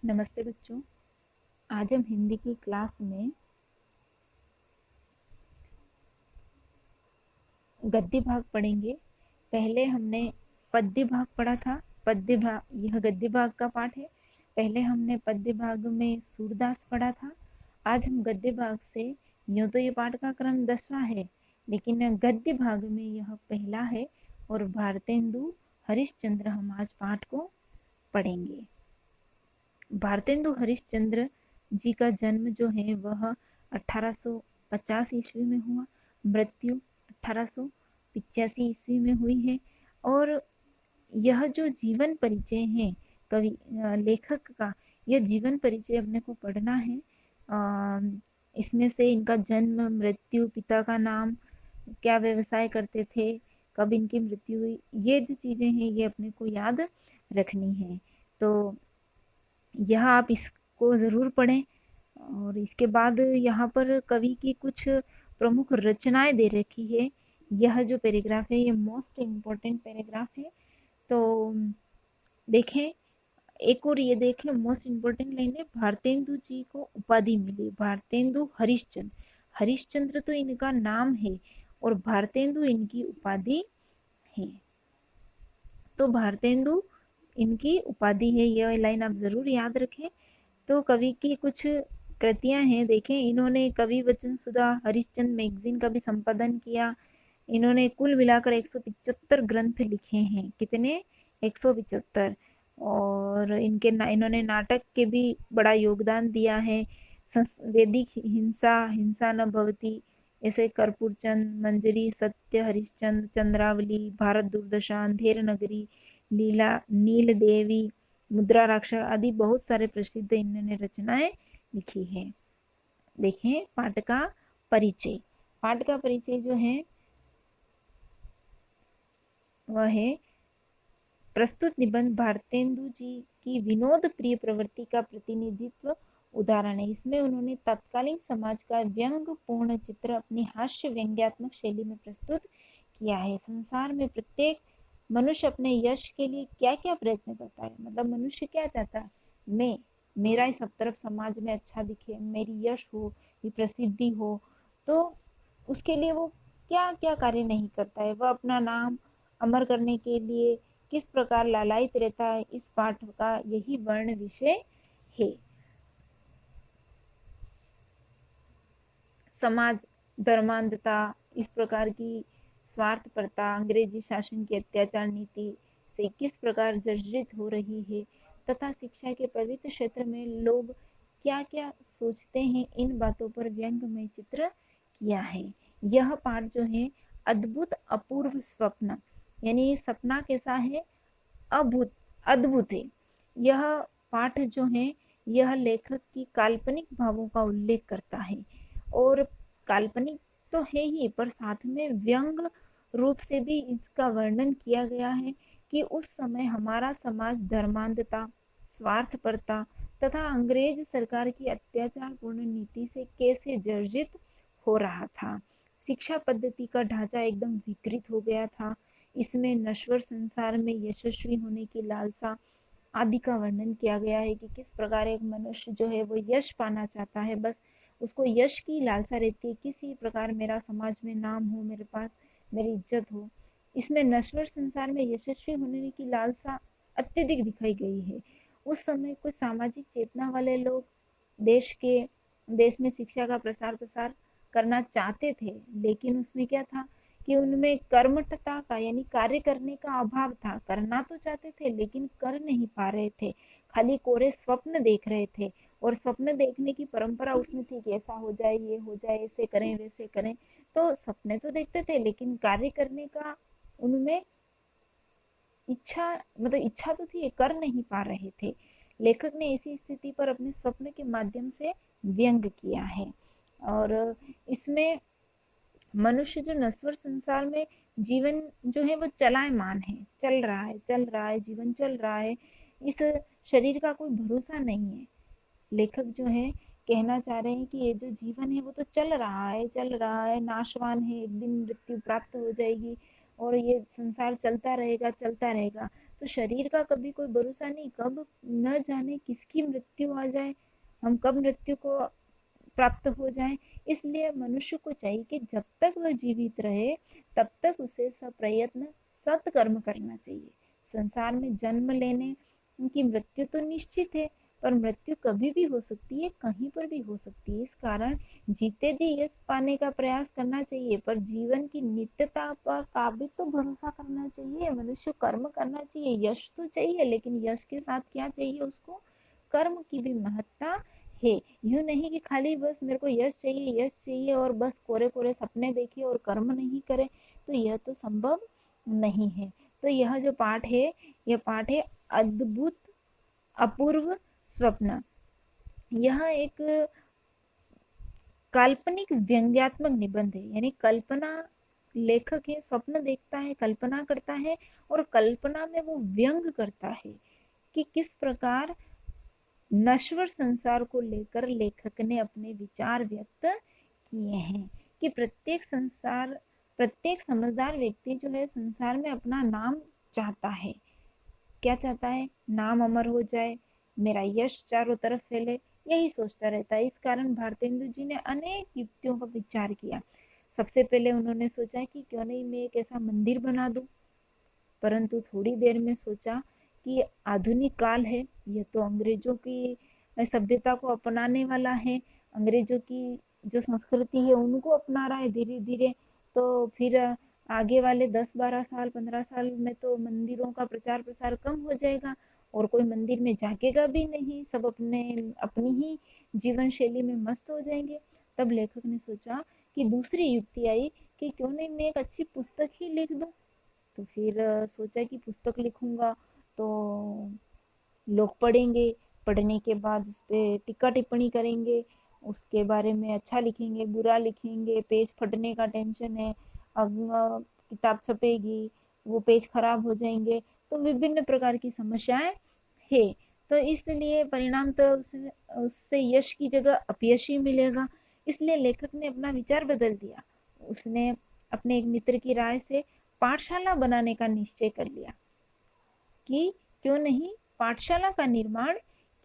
नमस्ते बच्चों। आज हम हिंदी की क्लास में गद्य भाग पढ़ेंगे। पहले हमने पद्य भाग पढ़ा था। पद्य भाग यह गद्य भाग का पाठ है। पहले हमने पद्य भाग में सूरदास पढ़ा था। आज हम गद्य भाग से, यूं तो ये पाठ का क्रम 10वां है, लेकिन गद्य भाग में यह पहला है और भारतेंदु हरिश्चंद्र हम आज पाठ को पढ़ेंगे। भारतेंदु हरिश्चंद्र जी का जन्म जो है वह 1850 ईस्वी में हुआ। मृत्यु 1885 ईस्वी में हुई है। और यह जो जीवन परिचय है कवि लेखक का, यह जीवन परिचय अपने को पढ़ना है। इसमें से इनका जन्म, मृत्यु, पिता का नाम, क्या व्यवसाय करते थे, कब इनकी मृत्यु हुई, ये जो चीजें हैं ये अपने को याद रखनी है। तो यह आप इसको ज़रूर पढ़ें। और इसके बाद यहाँ पर कवि की कुछ प्रमुख रचनाएं दे रखी है। यह जो पैराग्राफ है ये मोस्ट इम्पोर्टेंट पैराग्राफ है। तो देखें, एक और ये देखें, मोस्ट इम्पोर्टेंट लाइन है, भारतेंदु जी को उपाधि मिली भारतेंदु हरिश्चंद्र। हरिश्चंद्र तो इनका नाम है और भारतेंदु इनकी उपाधि है। तो भारतेंदु इनकी उपाधि है, यह लाइन आप जरूर याद रखें। तो कवि की कुछ कृतियां हैं, देखें। इन्होंने कवि वचन सुधा हरिश्चंद्र मैगजीन का भी संपादन किया। इन्होंने कुल मिलाकर 175 ग्रंथ लिखे हैं। कितने? 175। और इन्होंने नाटक के भी बड़ा योगदान दिया है। वैदिक हिंसा, हिंसा न भवती, ऐसे कर्पूरचंद, मंजरी, सत्य हरिश्चंद्र, चंद्रावली, भारत दुर्दशा, अंधेर नगरी, लीला, नील देवी, मुद्रा राक्षस आदि बहुत सारे प्रसिद्ध इन्होंने रचनाएं लिखी है। देखें पाठ का परिचय। पाठ का परिचय जो है वह है, प्रस्तुत निबंध भारतेंदु जी की विनोद प्रिय प्रवृत्ति का प्रतिनिधित्व उदाहरण है। इसमें उन्होंने तत्कालीन समाज का व्यंग पूर्ण चित्र अपनी हास्य व्यंग्यात्मक शैली में प्रस्तुत किया है। संसार में प्रत्येक मनुष्य अपने यश के लिए क्या क्या प्रयत्न करता है, मतलब मनुष्य क्या चाहता है, मेरा सब तरफ समाज में अच्छा दिखे, मेरी यश हो, ये प्रसिद्धि हो, तो उसके लिए वो क्या क्या कार्य नहीं करता है। वह अपना नाम अमर करने के लिए किस प्रकार लालायित रहता है, इस पाठ का यही वर्ण विषय है। समाज धर्मांधता, इस प्रकार की स्वार्थपरता, अंग्रेजी शासन की अत्याचार नीति से किस प्रकार जर्जरित हो रही है, तथा शिक्षा के पवित्र क्षेत्र में लोग क्या क्या सोचते हैं, इन बातों पर व्यंग्यमय चित्र किया है। यह पाठ जो है अद्भुत अपूर्व स्वप्न, यानी सपना कैसा है, अभूत अद्भुत है। यह पाठ जो है यह लेखक की काल्पनिक भावों का उल्लेख करता है। और काल्पनिक तो है ही, पर साथ में व्यंग रूप से भी इसका वर्णन किया गया है कि उस समय हमारा समाज धर्मांधता, स्वार्थपरता तथा अंग्रेज सरकार की अत्याचारपूर्ण नीति से कैसे जर्जित हो रहा था। शिक्षा पद्धति का ढांचा एकदम विकृत हो गया था। इसमें नश्वर संसार में यशस्वी होने की लालसा आदि का वर्णन किया गया है कि किस प्रकार एक मनुष्य जो है वो यश पाना चाहता है, बस उसको यश की लालसा रहती है, किसी प्रकार मेरा समाज में नाम हो, मेरे पास मेरी इज्जत हो। इसमें नश्वर संसार में यशस्वी होने की लालसा अत्यधिक दिखाई गई है। उस समय कुछ सामाजिक चेतना वाले लोग देश में शिक्षा का प्रसार प्रसार करना चाहते थे, लेकिन उसमें क्या था कि उनमें कर्मठता का, यानी कार्य करने का अभाव था। करना तो चाहते थे लेकिन कर नहीं पा रहे थे, खाली कोरे स्वप्न देख रहे थे। और स्वप्न देखने की परंपरा उसमें थी कि ऐसा हो जाए, ये हो जाए, ऐसे करें वैसे करें। तो सपने तो देखते थे लेकिन कार्य करने का उनमें इच्छा, मतलब इच्छा तो थी, कर नहीं पा रहे थे। लेखक ने ऐसी स्थिति पर अपने स्वप्न के माध्यम से व्यंग किया है। और इसमें मनुष्य जो नश्वर संसार में जीवन जो है वो चलायमान है, चल रहा है, जीवन चल रहा है, इस शरीर का कोई भरोसा नहीं है। लेखक जो है कहना चाह रहे हैं कि ये जो जीवन है वो तो चल रहा है, नाशवान है, एक दिन मृत्यु प्राप्त हो जाएगी और ये संसार चलता रहेगा चलता रहेगा। तो शरीर का कभी कोई भरोसा नहीं, कब न जाने किसकी मृत्यु आ जाए, हम कब मृत्यु को प्राप्त हो जाए। इसलिए मनुष्य को चाहिए कि जब तक वह जीवित रहे तब तक उसे सप्रयत्न सत्कर्म करना चाहिए। संसार में जन्म लेने की मृत्यु तो निश्चित है, पर मृत्यु कभी भी हो सकती है, कहीं पर भी हो सकती है। इस कारण जीते जी यश पाने का प्रयास करना चाहिए, पर जीवन की नित्यता पर का भी तो भरोसा करना चाहिए। मनुष्य कर्म करना चाहिए, यश तो चाहिए, लेकिन यश के साथ क्या चाहिए उसको? कर्म की भी महत्ता है। यूं नहीं कि खाली बस मेरे को यश चाहिए और बस कोरे कोरे सपने देखिए और कर्म नहीं करे, तो यह तो संभव नहीं है। तो यह जो पाठ है, यह पाठ है अद्भुत अपूर्व स्वप्न। यह एक काल्पनिक व्यंग्यात्मक निबंध है, यानी कल्पना, लेखक है, स्वप्न देखता है, कल्पना करता है, और कल्पना में वो व्यंग करता है कि किस प्रकार नश्वर संसार को लेकर लेखक ने अपने विचार व्यक्त किए हैं। कि प्रत्येक समझदार व्यक्ति जो है संसार में अपना नाम चाहता है। क्या चाहता है? नाम अमर हो जाए, मेरा यश चारों तरफ फैले, यही सोचता रहता है। इस कारण भारतेंदु जी ने अनेक युक्तियों का विचार किया। सबसे पहले उन्होंने सोचा कि क्यों नहीं मैं एक ऐसा मंदिर बना दूं, परंतु थोड़ी देर में सोचा कि आधुनिक काल है, यह तो अंग्रेजों की सभ्यता को अपनाने वाला है, अंग्रेजों की जो संस्कृति है उनको अपना रहा है धीरे धीरे, तो फिर आगे वाले 10-12 साल 15 साल में तो मंदिरों का प्रचार प्रसार कम हो जाएगा और कोई मंदिर में जाकेगा भी नहीं, सब अपने अपनी ही जीवन शैली में मस्त हो जाएंगे। तब लेखक ने सोचा कि दूसरी युक्ति आई कि क्यों नहीं मैं एक अच्छी पुस्तक ही लिख दूं। तो फिर सोचा कि पुस्तक लिखूंगा तो लोग पढ़ेंगे, पढ़ने के बाद उस पर टीका टिप्पणी करेंगे, उसके बारे में अच्छा लिखेंगे बुरा लिखेंगे, पेज फटने का टेंशन है, अब किताब छपेगी वो पेज खराब हो जाएंगे, तो विभिन्न प्रकार की समस्याएं है। तो इसलिए परिणाम तो उससे यश की जगह अपयश ही मिलेगा। इसलिए लेखक ने अपना विचार बदल दिया। उसने अपने एक मित्र की राय से पाठशाला बनाने का निश्चय कर लिया कि क्यों नहीं पाठशाला का निर्माण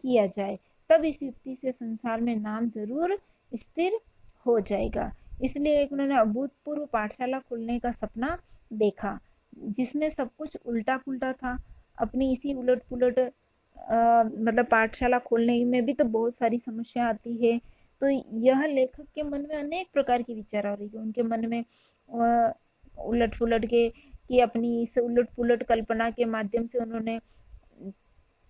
किया जाए, तब इस युक्ति से संसार में नाम जरूर स्थिर हो जाएगा। इसलिए एक उन्होंने अभूतपूर्व पाठशाला खोलने का सपना देखा, जिसमें सब कुछ उल्टा पुल्टा था। अपनी इसी उलट पुलट मतलब पाठशाला खोलने में भी तो बहुत सारी समस्या आती है। तो यह लेखक के मन में अनेक प्रकार की विचार आ रही है, उनके मन में उलट पुलट के, कि अपनी इस उलट पुलट कल्पना के माध्यम से उन्होंने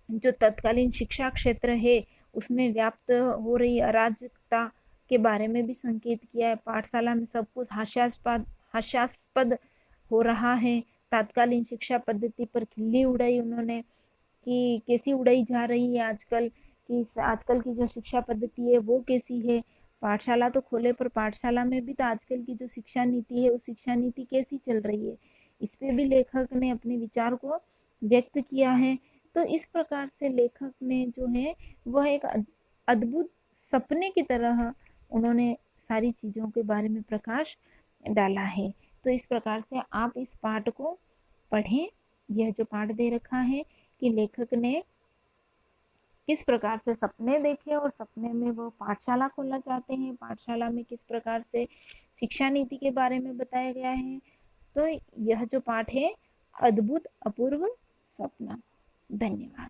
जो तत्कालीन शिक्षा क्षेत्र है उसमें व्याप्त हो रही अराजकता के बारे में भी संकेत किया है। पाठशाला में सब कुछ हास्यास्पद हो रहा है। तत्कालीन शिक्षा पद्धति पर खिल्ली उड़ाई उन्होंने कि कैसी उड़ाई जा रही है आजकल, कि आजकल की जो शिक्षा पद्धति है वो कैसी है। पाठशाला तो खोले, पर पाठशाला में भी तो आजकल की जो शिक्षा नीति है उस शिक्षा नीति कैसी चल रही है, इस पे भी लेखक ने अपने विचार को व्यक्त किया है। तो इस प्रकार से लेखक ने जो है वह एक अद्भुत सपने की तरह उन्होंने सारी चीजों के बारे में प्रकाश डाला है। तो इस प्रकार से आप इस पाठ को पढ़ें। यह जो पाठ दे रखा है कि लेखक ने किस प्रकार से सपने देखे और सपने में वो पाठशाला खोलना चाहते हैं, पाठशाला में किस प्रकार से शिक्षा नीति के बारे में बताया गया है। तो यह जो पाठ है अद्भुत अपूर्व स्वप्न। धन्यवाद।